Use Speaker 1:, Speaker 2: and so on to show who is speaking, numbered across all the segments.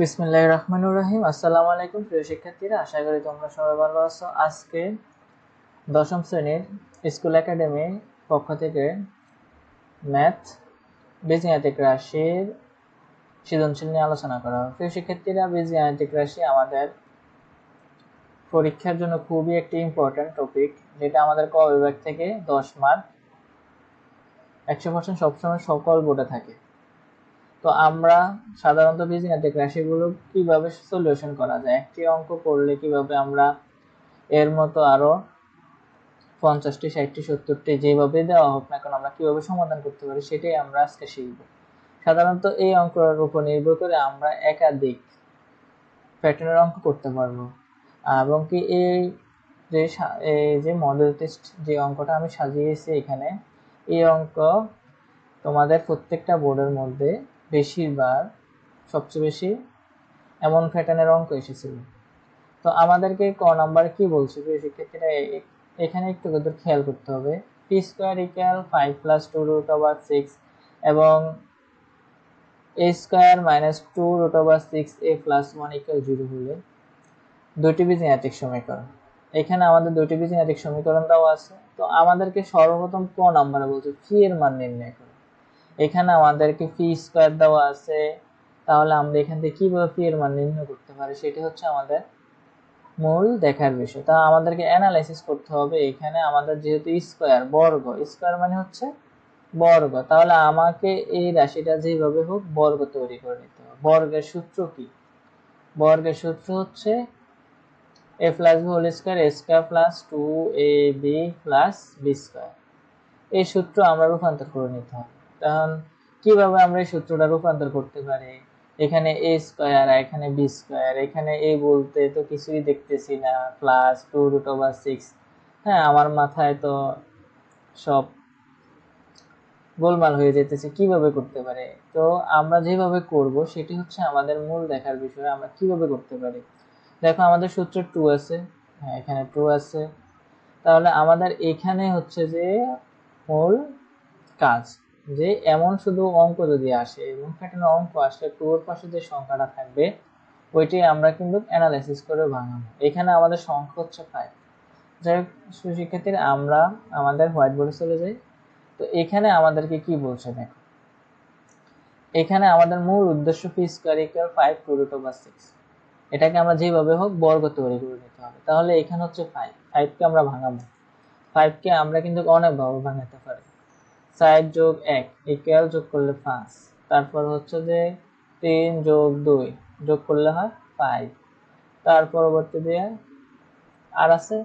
Speaker 1: বিসমিল্লাহির রহমানির রহিম। আসসালামু আলাইকুম প্রিয় শিক্ষার্থীরা, আশা করি তোমরা সবাই ভালো আছো। আজকে দশম শ্রেণীর স্কুল একাডেমি পক্ষ থেকে ম্যাথ বীজগাণিতিক রাশির সৃজনশীল নিয়ে আলোচনা করা হবে। প্রিয় শিক্ষার্থীরা, বীজগাণিতিক রাশি আমাদের পরীক্ষার জন্য খুবই একটি ইম্পর্টেন্ট টপিক, যেটা আমাদের ক বিভাগ থেকে 10 মার্ক 100% সবসময় সকল বোর্ডে থাকে। তো আমরা সাধারণত বীজগাণিতিক রাশিগুলো কিভাবে সলিউশন করা যায়, একটি অঙ্ক করলে কিভাবে আমরা এর মতো আরো 50টি 60টি 70টি যেভাবে দেওয়া হোক না কেন আমরা কিভাবে সমাধান করতে পারি, সেটাই আমরা আজকে শিখব। সাধারণত এই অঙ্কের উপর নির্ভর করে আমরা একাধিক প্যাটার্নের অঙ্ক করতে পারবো, এবং কি এই যে মডেল টেস্ট যে অঙ্কটা আমি সাজিয়েছি এখানে, এই অঙ্ক তোমাদের প্রত্যেকটা বোর্ডের মধ্যে বেশিরভাগ সবচেয়ে বেশি এমন প্যাটার্নের অঙ্ক এসেছিল। তো আমাদেরকে ক নাম্বার কি বলছে প্রিয় শিক্ষার্থীরা, এখানে একটু খেয়াল করতে হবে। P square equal 5 plus 2 root over 6 এবং a square minus 2 root over 6 a plus 1 equal 0 হলে দুটি বীজগাণিতিক সমীকরণ। এখানে আমাদের দুটি বীজগাণিতিক সমীকরণ দেওয়া আছে। তো আমাদেরকে সর্বপ্রথম ক নাম্বারে বলছে ফি এর মান নির্ণয় করো। এখানে আমাদেরকে ফি স্কোয়ার দেওয়া আছে, তাহলে আমরা এখান থেকে কিভাবে ফি এর মান নির্ণয় করতে পারি সেটা হচ্ছে আমাদের মূল দেখার বিষয়। তা আমাদেরকে অ্যানালাইসিস করতে হবে। এখানে আমাদের যেহেতু স্কোয়ার বর্গ, স্কোয়ার মানে হচ্ছে বর্গ, তাহলে আমাকে এই রাশিটা যেভাবে হোক বর্গ তৈরি করে নিতে হবে। বর্গের সূত্র কি? বর্গের সূত্র হচ্ছে a plus B whole square, a square plus 2ab plus B square. এই সূত্র আমরা রূপান্তর করে নিতে হবে। তখন কিভাবে আমরা এই সূত্রটা রূপান্তর করতে পারি? এখানে এ স্কোয়ার, এখানে বি স্কোয়ার, এখানে এ বলতে তো কিছুই দেখতেছি না, প্লাস 2 রুট ওভার 6। হ্যাঁ, আমার মাথায় তো সব গোলমাল হয়ে যেতেছে, কিভাবে করতে পারে। তো আমরা যেভাবে করব সেটি হচ্ছে আমাদের মূল দেখার বিষয়, আমরা কিভাবে করতে পারি। দেখো আমাদের সূত্র 2 আছে, হ্যাঁ এখানে 2 আছে, তাহলে আমাদের এখানে হচ্ছে যে মূল কাজ, যে এমন শুধু অঙ্ক যদি আসে এবং প্যাটার্ন অঙ্ক আসলে 2 এর পাশে যে সংখ্যাটা থাকবে ওইটাই আমরা কিন্তু অ্যানালাইসিস করে ভাঙাবো। এখানে আমাদের সংখ্যা হচ্ছে 5। যাই হোক শিক্ষার্থীরা, আমরা আমাদের হোয়াইট বোর্ডে চলে যাই। তো এখানে আমাদেরকে কি বলছে দেখো, এখানে আমাদের মূল উদ্দেশ্য P square equal 5 two root over 6, এটাকে আমরা যেভাবে হোক বর্গ তৈরি করে নিতে হবে। তাহলে এখানে হচ্ছে 5 কে আমরা ভাঙাবো। 5 কে আমরা কিন্তু অনেক ভাবে ভাঙাতে পারি। 4 যোগ 1 ইকুয়াল, যোগ করলে 5, তারপর হচ্ছে যে 3 যোগ 2 যোগ করলে হয় 5, তার পরবর্তী দিয়ে আর আছে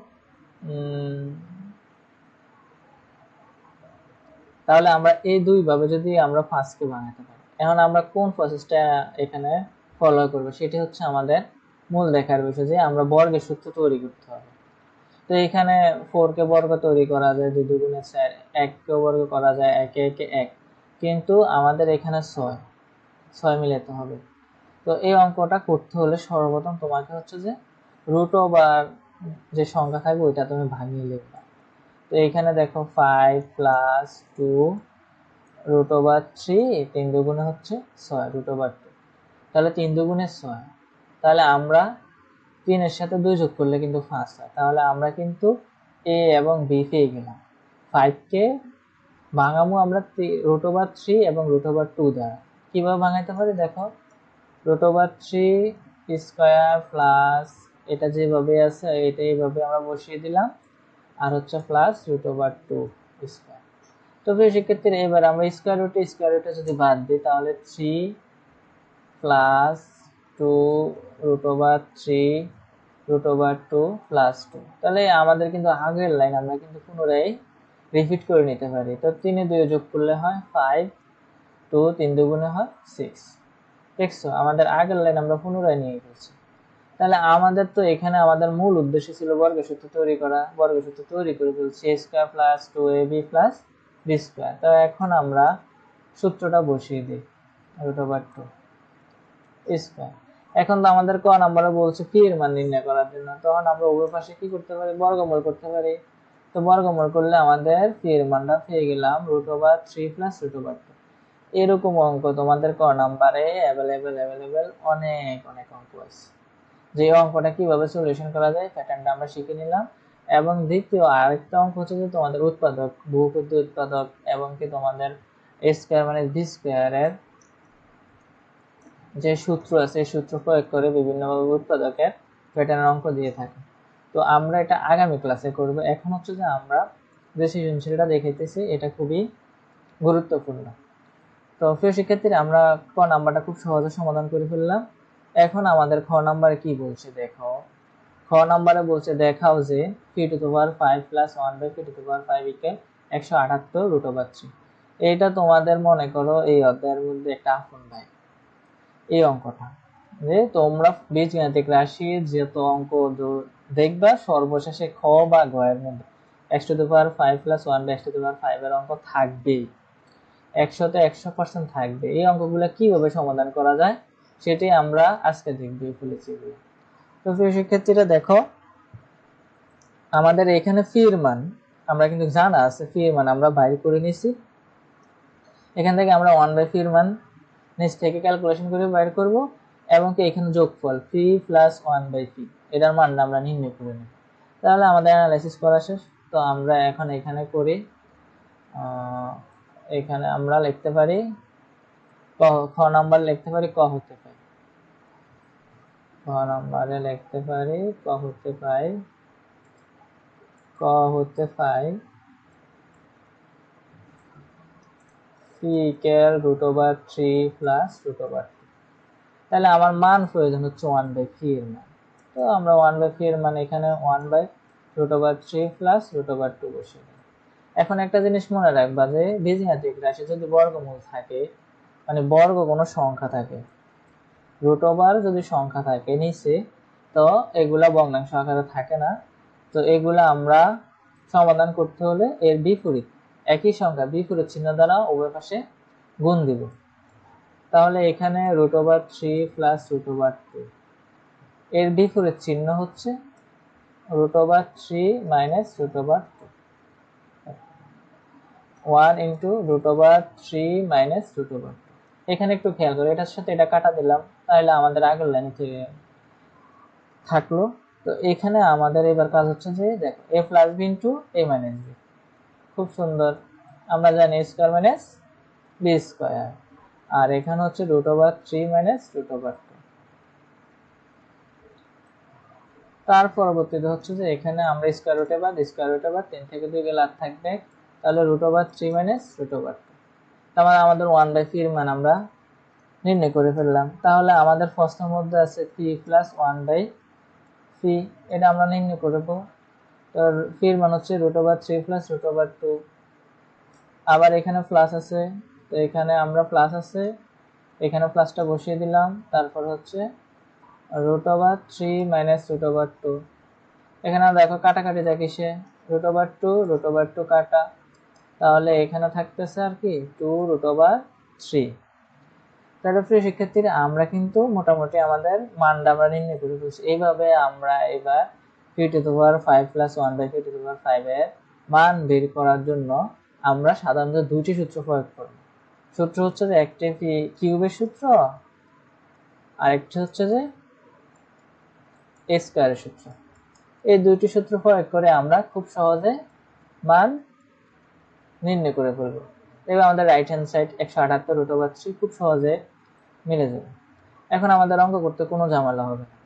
Speaker 1: তাহলে আমরা এই দুই ভাবে যদি আমরা 5 কে ভাঙাতে পারি, এখন আমরা কোন প্রসেসটা এখানে ফলো করব সেটা হচ্ছে আমাদের মূল দেখার বিষয়, যে আমরা বর্গের সূত্র তৈরি করতে হবে। তো এখানে 4 কে বর্গ তৈরি করা যায় 2 দুগুণে 4, 1 কে বর্গ করা যায় 1 একে 1, কিন্তু আমাদের এখানে 6 মিলাতে হবে। তো এই অঙ্কটা করতে হলে সর্বপ্রথম তোমাকে হচ্ছে যে রুট ওভার যে সংখ্যা থাকবে ওইটা তুমি ভাঙিয়ে লিখবা। তো এখানে দেখো 5 প্লাস 2 রুট ওভার 3, 3 দুগুণে হচ্ছে 6 রুট ওভার 2, তাহলে 3 দুগুণে 6, তাহলে আমরা 3 এর সাথে 2 যোগ করলে কিন্তু 5 হয়। তাহলে আমরা কিন্তু এ এবং বি পেয়ে গেলাম। 5 কে ভাঙাবো আমরা রুট ওভার 3 এবং রুট ওভার 2 দ্বারা। কিভাবে ভাঙাইতে পারি দেখো, রুট ওভার 3 স্কয়ার প্লাস এটা যেভাবে আছে এটা এইভাবে আমরা বসিয়ে দিলাম, আর হচ্ছে প্লাস রুট ওভার 2 স্কয়ার। তো প্রিয় শিক্ষার্থীরা, এবার আমরা স্কয়ার রুটে যদি বাদ দিই তাহলে 3 plus 2 root over 3 root over 2 plus 2, তাহলে আমাদের কিন্তু আগের লাইন আমরা কিন্তু পুনরায় রিপিট করে নিতে পারি। তো 3 এ 2 যোগ করলে হয় 5, 2 3 দুগুণে হয় 6। দেখছো আমাদের আগের লাইন আমরা পুনরায় নিয়ে গেছি। তাহলে আমাদের তো এখানে আমাদের মূল উদ্দেশ্য ছিল বর্গের সূত্র তৈরি করা, বর্গের সূত্র তৈরি করে ফেলছি, a square plus 2ab plus b square. তো এখন আমরা সূত্রটা বসিয়ে দিই, রুট ওভার 2 স্কয়ার। এখন তো আমাদের ক নাম্বারে বলছে পি এর মান নির্ণয় করার জন্য, তখন আমরা উভয় পাশে কি করতে পারি, বর্গমূল করতে পারি। তো বর্গমূল করলে আমাদের পি এর মানটা পেয়ে গেলাম root over 3 plus root over 2। এরকম অঙ্ক তোমাদের ক নাম্বারে অ্যাভেলেবেল অনেক অনেক অঙ্ক আছে। যে অঙ্কটা কিভাবে সলিউশন করা যায় প্যাটার্নটা আমরা শিখে নিলাম। এবং দ্বিতীয় আরেকটা অঙ্ক হচ্ছে যে তোমাদের উৎপাদক, বহুপদী উৎপাদক এবং কি তোমাদের a স্কয়ার মানে b স্কয়ারের যে সূত্র আছে এই সূত্র প্রয়োগ করে বিভিন্নভাবে উৎপাদকের প্যাটার্নের অঙ্ক দিয়ে থাকে। তো আমরা এটা আগামী ক্লাসে করব। এখন হচ্ছে যে আমরা যে সৃজনশীলটা দেখাইতেছি এটা খুবই গুরুত্বপূর্ণ। তো প্রিয় শিক্ষার্থীরা, আমরা ক নাম্বারটা খুব সহজে সমাধান করে ফেললাম। এখন আমাদের খ নাম্বারে কি বলছে দেখো। খ নাম্বারে বলছে দেখাও যে p⁵ প্লাস 1/p⁵ 178√/3। এইটা তোমাদের মনে করো এই অধ্যায়ের মধ্যে একটা আপন ভাই, এই অঙ্কটা যে তোমরা বীজগাণিতিক রাশির যত অঙ্ক দেখবা সর্বশেষে খ বা গ এর মধ্যে x⁵ প্লাস 1/x⁵ এর অঙ্ক থাকবেই, 100-তে 100% থাকবে। এই অঙ্কগুলো কিভাবে সমাধান করা যায় সেটাই আমরা আজকে দেখব এই ফলেছিগুলো। তো প্রিয় শিক্ষার্থীরা দেখো, আমাদের এখানে ফির মান আমরা কিন্তু জানা আছে, ফির মান আমরা বাইর করে নিছি। এখান থেকে আমরা 1/ফির মান নিচ থেকে ক্যালকুলেশন করে বাইর করব এবং কি এখানে যোগফল ফি প্লাস 1/ফি এটার মানটা আমরা নির্ণয় করে নেব। তাহলে আমাদের অ্যানালাইসিস করা শেষ। তো আমরা এখন এখানে করি, এখানে আমরা লিখতে পারি খ নাম্বার লিখতে পারি ক হতে পাই, খ নাম্বারে লিখতে পারি ক হতে পাই c√3 প্লাস √2। তাহলে আমার মান প্রয়োজন হচ্ছে 1/ফি এর মান। তো আমরা 1/ফি এর মান এখানে 1/√3 প্লাস √2 বসিয়ে দিই। এখন একটা জিনিস মনে রাখবা যে বীজগাণিতিক রাশি যদি বর্গমূল থাকে মানে বর্গ কোনো সংখ্যা থাকে, √ওভার যদি সংখ্যা থাকে নিচে, তো এগুলা ভগ্নাংশ আকারে থাকে না। তো এগুলা আমরা সমাধান করতে হলে এর বিপরীত একই সংখ্যা বিপরীত চিহ্ন দ্বারা উভয় পাশে গুণ দিব। তাহলে এখানে √3 প্লাস √2 এর বিপরীত চিহ্ন হচ্ছে √3 মাইনাস √2, 1 ইন্টু √3 মাইনাস √2। এখানে একটু খেয়াল করো, এটার সাথে এটা কাটা দিলাম, তাহলে আমাদের আগের লাইন থেকে থাকলো। তো এখানে আমাদের এবার কাজ হচ্ছে যে দেখো a plus B into a minus B. খুব সুন্দর, আমরা জানি a square minus B square, আর এখানে হচ্ছে √3 মাইনাস √2। তার পরবর্তীতে হচ্ছে যে এখানে আমরা স্কয়ার রুট এবার 3 থেকে 2 গেলে আর থাকবে, তাহলে √3 মাইনাস √2। তাহলে আমাদের 1/ফি এর মান আমরা নির্ণয় করে ফেললাম। তাহলে আমাদের প্রশ্নের মধ্যে আছে p প্লাস 1/ফি, এটা আমরা নির্ণয় করব। তো ফির মান হচ্ছে √3 প্লাস √2। আবার এখানে প্লাস আছে, তো এখানে আমরা প্লাস আছে এখানে প্লাসটা বসিয়ে দিলাম। তারপর হচ্ছে √3 মাইনাস √2। এখানে দেখো কাটাকাটি যায় কিসে, √2 কাটা, তাহলে এখানে থাকতেছে আর কি 2√3। তাহলে প্রিয় শিক্ষার্থীরা, আমরা কিন্তু মোটামুটি আমাদের মানটা আমরা নির্ণয় করে ফেলছি। এইভাবে আমরা এবার p⁵ প্লাস 1/p⁵ এর মান বের করার জন্য আমরা সাধারণত দুইটি সূত্র প্রয়োগ করব। সূত্র হচ্ছে যে একটি কিউবের সূত্র আর একটি হচ্ছে যে a স্কয়ারের সূত্র। এই দুইটি সূত্র প্রয়োগ করে আমরা খুব সহজে মান নির্ণয় করে ফেলব। এবার আমাদের রাইট হ্যান্ড সাইড 178√3 খুব সহজে মিলে যাবে। এখন আমাদের অঙ্ক করতে কোনো ঝামেলা হবে না,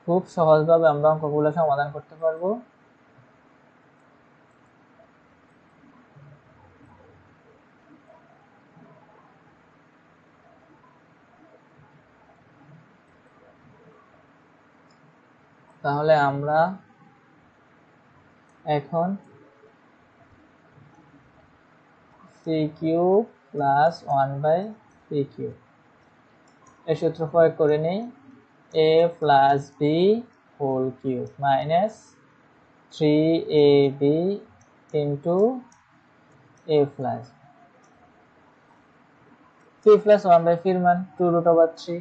Speaker 1: খুব সহজভাবে আমরা অঙ্কগুলো সমাধান করতে পারবো। তাহলে আমরা এখন c³ প্লাস 1/p³ এই সূত্র প্রয়োগ করে নিই। a plus B whole cube minus 3ab into a plus p plus 1/ফি এর মান 2√3।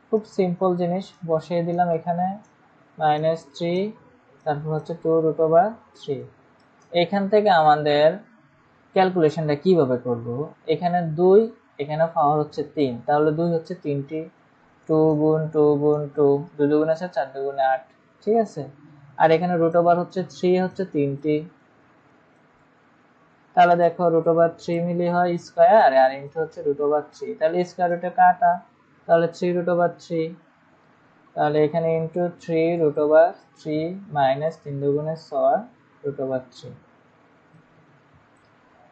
Speaker 1: খুব সিম্পল জিনিস, বসিয়ে দিলাম এখানে -3, তারপর হচ্ছে 2√3। এখান থেকে আমাদের ক্যালকুলেশনটা কিভাবে করব, এখানে 2 এখানে পাওয়ার হচ্ছে 3, তাহলে 2 হচ্ছে 3টি, 2 গুণ 2 গুণ 2, 2 দুগুণ আছে 4 দুগুণে 8, ঠিক আছে। আর এখানে রুট ওভার হচ্ছে 3 হচ্ছে 3টি, তাহলে দেখো রুট ওভার 3 মিলি হয় স্কয়ার, আর ইনটু হচ্ছে রুট ওভার 3, তাহলে স্কয়ার রুটে কাটা, তাহলে 3 রুট ওভার 3, তাহলে এখানে ইনটু 3 রুট ওভার 3 মাইনাস 3 দুগুণে 6 রুট ওভার 3,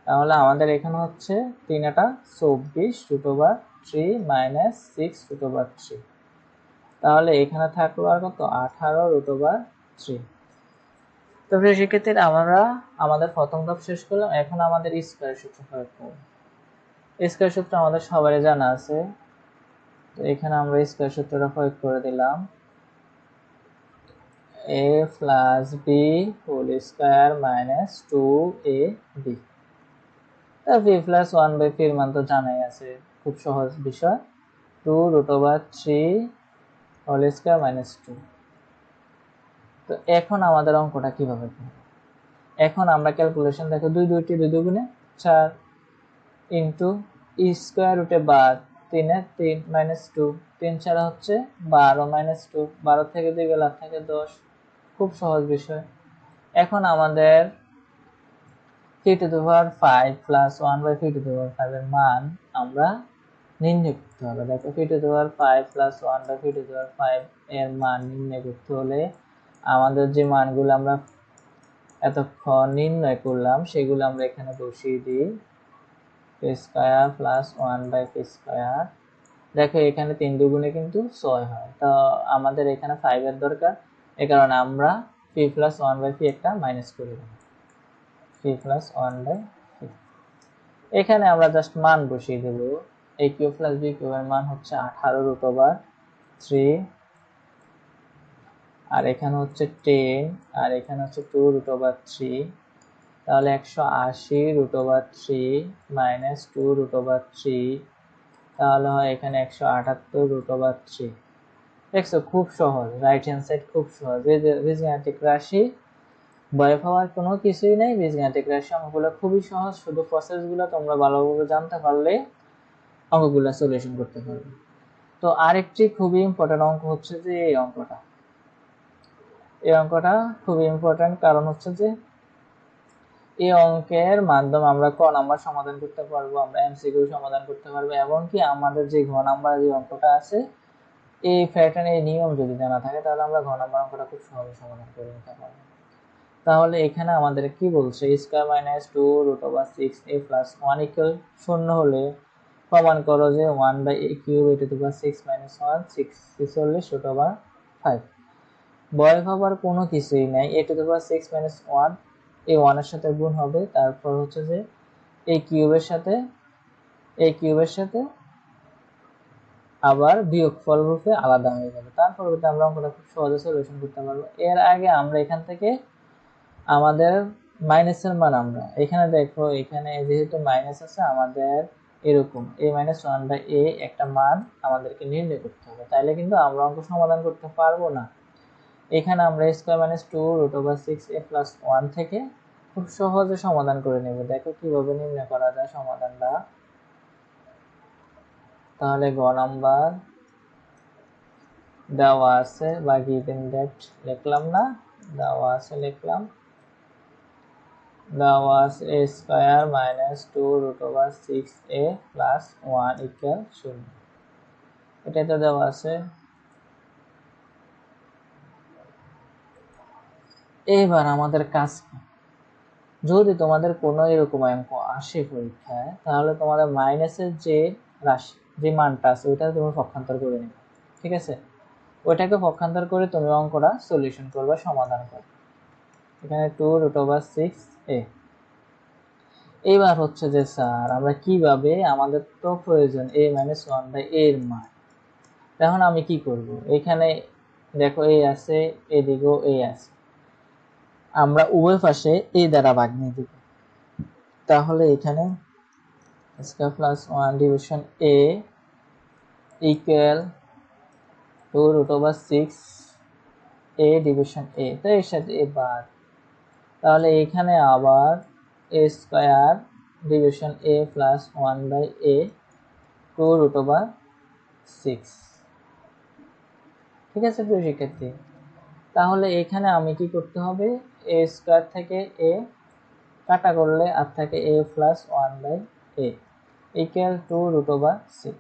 Speaker 1: তাহলে আমাদের এখানে হচ্ছে 3 এটা 24 root over 3 minus 6 root over 3, তাহলে এখানে থাকলো আর কত 18 রুট ওভার 3। তবে সেক্ষেত্রে আমরা আমাদের প্রথম ধাপ শেষ করলাম, এখন আমাদের স্কয়ার সূত্র প্রয়োগ করব। স্কয়ার সূত্র আমাদের সবারই জানা আছে, তো এখানে আমরা স্কয়ার সূত্রটা প্রয়োগ করে দিলাম, a plus B whole square minus 2ab, তা b প্লাস 1/p এর মান তো জানাই আছে, খুব সহজ বিষয়, 2 root over 3 whole square minus 2। তো এখন আমাদের অঙ্কটা কিভাবে করব? এখন আমরা ক্যালকুলেশন দেখো 2 2টি 2 দুগুণে 4 ইনটু স্কয়ার রুটে 12, 3 এ 3 মাইনাস 2, 3 4 হচ্ছে 12 মাইনাস 2, 12 থেকে 2 গেলে থাকে 10, খুব সহজ বিষয়। এখন আমাদের p to the power 5 plus 1/p to the power 5 এর মান আমরা নির্ণয় করতে হবে। দেখো p to the power 5 plus 1/p to the power 5 এর মান নির্ণয় করতে হলে আমাদের যে মানগুলো আমরা এতক্ষণ নির্ণয় করলাম সেগুলো আমরা এখানে বসিয়ে দিই, p square plus 1/p square. দেখো এখানে 3 দুগুণে কিন্তু 6 হয়, তো আমাদের এখানে 5 এর দরকার, এই কারণে আমরা p প্লাস 1/p একটা মাইনাস করে দেব, p প্লাস 1/p। এখানে আমরা জাস্ট মান বসিয়ে দেব, a cube plus b cube এর মান হচ্ছে 18 রুট ওভার 3, আর এখানে হচ্ছে 10, আর এখানে হচ্ছে 2 রুট ওভার 3, তাহলে 180 root over 3 minus 2 root over 3, তাহলে হয় এখানে 178 রুট ওভার 3। দেখছো খুব সহজ, রাইট হ্যান্ড সাইড খুব সহজ। বীজগাণিতিক রাশি ভয় পাওয়ার কোনো কিছুই নেই, বীজগাণিতিক রাশি অঙ্কগুলো খুবই সহজ, শুধু প্রসেসগুলো তোমরা ভালোভাবে জানতে পারলে অঙ্কগুলো সলিউশন করতে পারবে। তো আরেকটি খুবই ইম্পর্টেন্ট অঙ্ক হচ্ছে যে এই অঙ্কটা, এই অঙ্কটা খুবই ইম্পর্টেন্ট, কারণ হচ্ছে যে এই অঙ্কের মাধ্যমে আমরা ক নাম্বার সমাধান করতে পারবো, আমরা এমসিকিউ সমাধান করতে পারবো, এমনকি আমাদের যে ঘ নাম্বার যে অঙ্কটা আছে এই প্যাটার্ন এই নিয়ম যদি জানা থাকে তাহলে আমরা ঘ নাম্বার অঙ্কটা খুব সহজে সমাধান করে নিতে পারবো। তাহলে এখানে আমাদের কি বলছে, square minus 2 root over 6a plus 1 equal 0 হলে প্রমাণ করো যে 1/a cube a to the power 6 minus 1 46 root over 5। ভয় পাবার কোনো কিছুই নাই, a to the power 6 minus 1 এই 1 এর সাথে গুণ হবে, তারপর হচ্ছে যে এই কিউবের সাথে আবার বিয়োগফল রূপে আলাদা হয়ে যাবে, তারপর আমরা অঙ্কটা খুব সহজে সলিউশন করতে পারবো। এর আগে আমরা এখান থেকে আমাদের মাইনাসের মান, আমরা এখানে দেখো এখানে যেহেতু মাইনাস আছে আমাদের এরকম a মাইনাস 1/a একটা মান আমাদেরকে নির্ণয় করতে হবে, তাইলে কিন্তু আমরা অঙ্ক সমাধান করতে পারবো না। এখানে আমরা square minus 2 root over 6a plus 1 থেকে খুব সহজে সমাধান করে নেব। দেখো কিভাবে নির্ণয় করা যায় সমাধানটা। তাহলে গ নাম্বার দেওয়া আছে বা গিভেন দ্যাট লিখলাম না, দেওয়া আছে লিখলাম, দেওয়া আছে a square minus 2 root over 6a plus 1 equal 0, এটাতে দেওয়া আছে। এবার আমাদের কাজ কি, যদি তোমাদের কোনো এরকম অঙ্ক আসে পরীক্ষায় তাহলে তোমাদের মাইনাসের যে রাশি যে মানটা আছে ওইটা তুমি পক্ষান্তর করে নেবে, ঠিক আছে, ওইটাকে পক্ষান্তর করে তুমি অঙ্কটা সলিউশন করবে, সমাধান করবে। এখানে 2 রুট ওভার 6a। এবার হচ্ছে যে স্যার আমরা কিভাবে, আমাদের তো প্রয়োজন a মাইনাস 1/a এর মান, এখন আমি কি করব, এখানে দেখো a আছে, এদিকেও a আছে, আমরা উভয় পাশে a দ্বারা ভাগ নিয়ে দেব, তাহলে এখানে square plus 1 division a equal 2 root over 6 a division a, তো এর সাথে a বাদ, তাহলে এখানে আবার a square division a plus 1/a 2√6। ঠিক আছে প্রিয় শিক্ষার্থী, তাহলে এখানে আমি কি করতে হবে, a স্কয়ার থেকে a কাটা করলে আর থাকে a plus 1/a equal to √6।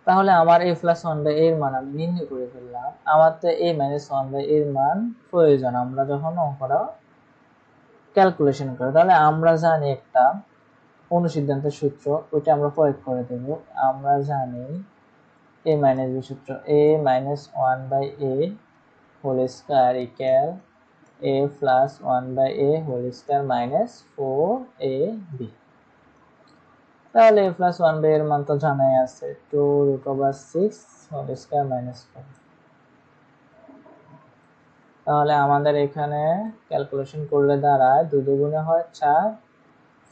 Speaker 1: তাহলে আমার a প্লাস 1/a এর মান আমি নির্ণয় করে ফেললাম। আমার তো a মাইনাস 1/a এর মান প্রয়োজন আমরা যখন অঙ্কটা ক্যালকুলেশন করি। তাহলে আমরা জানি একটা অনুসিদ্ধান্তের সূত্র, ওইটা আমরা প্রয়োগ করে দেব। আমরা জানি a মাইনাস b সূত্র, a minus 1/a whole square equal a plus 1/a whole square minus 4ab। তাহলে a প্লাস 1/a এর মান তো জানাই আছে 2√6 হোল স্কয়ার মাইনাস 4। তাহলে আমাদের এখানে ক্যালকুলেশন করলে দাঁড়ায় 2 দুগুণে হয় 4,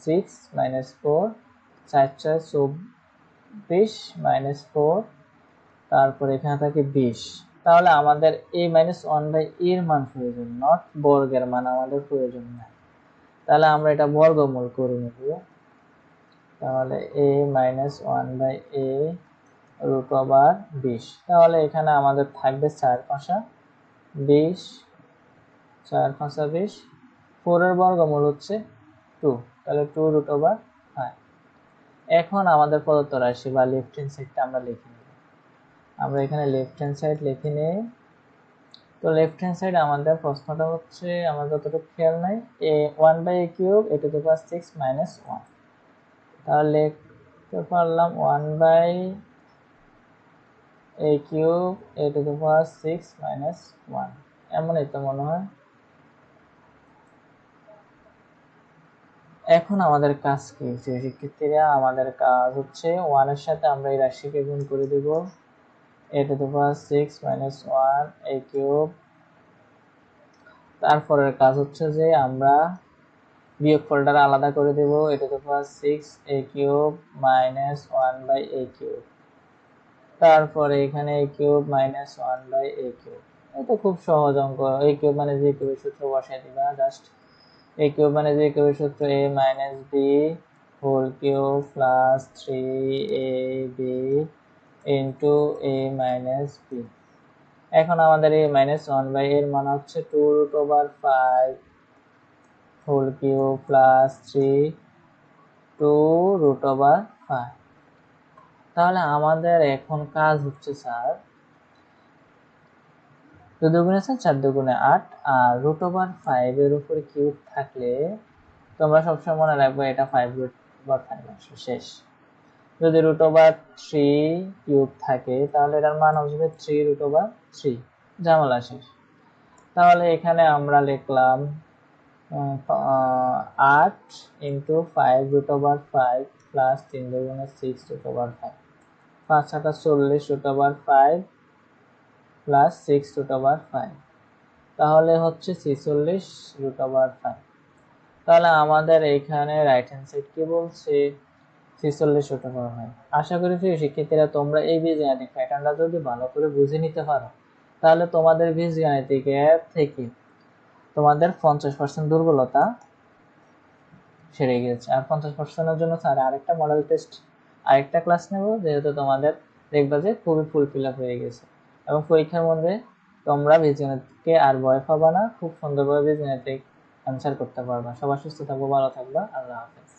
Speaker 1: 6 মাইনাস 4, 4 4 24 মাইনাস 4, তারপর এখানে থাকে 20। তাহলে আমাদের a মাইনাস 1/a এর মান প্রয়োজন, নট বর্গের মান আমাদের প্রয়োজন না। তাহলে আমরা এটা বর্গমূল করে নেব। তাহলে a মাইনাস 1/a √20। তাহলে এখানে আমাদের থাকবে 4 5 20, 4 5 20, 4 এর বর্গমূল হচ্ছে 2, তাহলে 2√5। এখন আমাদের প্রদত্ত রাশি বা লেফট হ্যান্ড সাইডটা আমরা লিখে নেব। আমরা এখানে লেফট হ্যান্ড সাইড লিখে নেই। তো লেফট হ্যান্ড সাইড আমাদের প্রশ্নটা হচ্ছে, আমার যতটুকু খেয়াল নাই, a1/a কিউব a⁻6 মাইনাস 1। তাহলে লিখতে পারলাম 1/a কিউব a⁻6 মাইনাস 1, এমনই তো মনে হয়। এখন আমাদের কাজ কি শিক্ষার্থীরা, আমাদের কাজ হচ্ছে 1 এর সাথে আমরা এই রাশিকে গুণ করে দেব, a⁻6 মাইনাস 1 a কিউব। তারপরের কাজ হচ্ছে যে আমরা বিয়োগফলটা আলাদা করে দেব, a⁻6 a cube minus 1/a cube. তারপরে এখানে a cube minus 1/a cube. এটা খুব সহজ অঙ্ক। a কিউব মানে যে কিউবের সূত্র বসাই দিবা, জাস্ট a কিউব মানে যে কিউবের সূত্র a minus b whole cube plus 3ab into a minus b। এখন আমাদের a মাইনাস 1/a এর মান হচ্ছে 2√5 হোল কিউব প্লাস 3 2√5। তাহলে আমাদের এখন কাজ হচ্ছে স্যার, 2 দুগুণে 4 4 দুগুণে 8, আর √5 এর উপরে কিউব থাকলে তোমরা সবসময় মনে রাখবে এটা 5√5 আসবে শেষ। যদি √3 কিউব থাকে তাহলে এটার মান হবে 3√3, ঝামেলা শেষ। তাহলে এখানে আমরা লিখলাম 8 ইন্টু 5√5 প্লাস 3 দুগুণে 6√5, 5 8 40√5 প্লাস 6√5, তাহলে হচ্ছে 46√5। তাহলে আমাদের এইখানে রাইট হ্যান্ড সাইড কি বলছে, 46√5। আশা করি প্রিয় শিক্ষার্থীরা তোমরা এই বীজগাণিতিক প্যাটার্নটা যদি ভালো করে বুঝে নিতে পারো, তাহলে তোমাদের বীজগাণিতিকের থেকে তোমাদের 50% দুর্বলতা সেরে গেছে। আর 50%-এর জন্য স্যার আরেকটা মডেল টেস্ট আরেকটা ক্লাস নেব, যেহেতু তোমাদের দেখবা যে খুবই ফুলফিল আপ হয়ে গেছে, এবং পরীক্ষার মধ্যে তোমরা বীজগণিতকে আর ভয় পাবা না, খুব সুন্দরভাবে বীজগণিতিক অ্যান্সার করতে পারবা। সবাই সুস্থ থাকবো, ভালো থাকবা, আল্লাহ হাফেজ।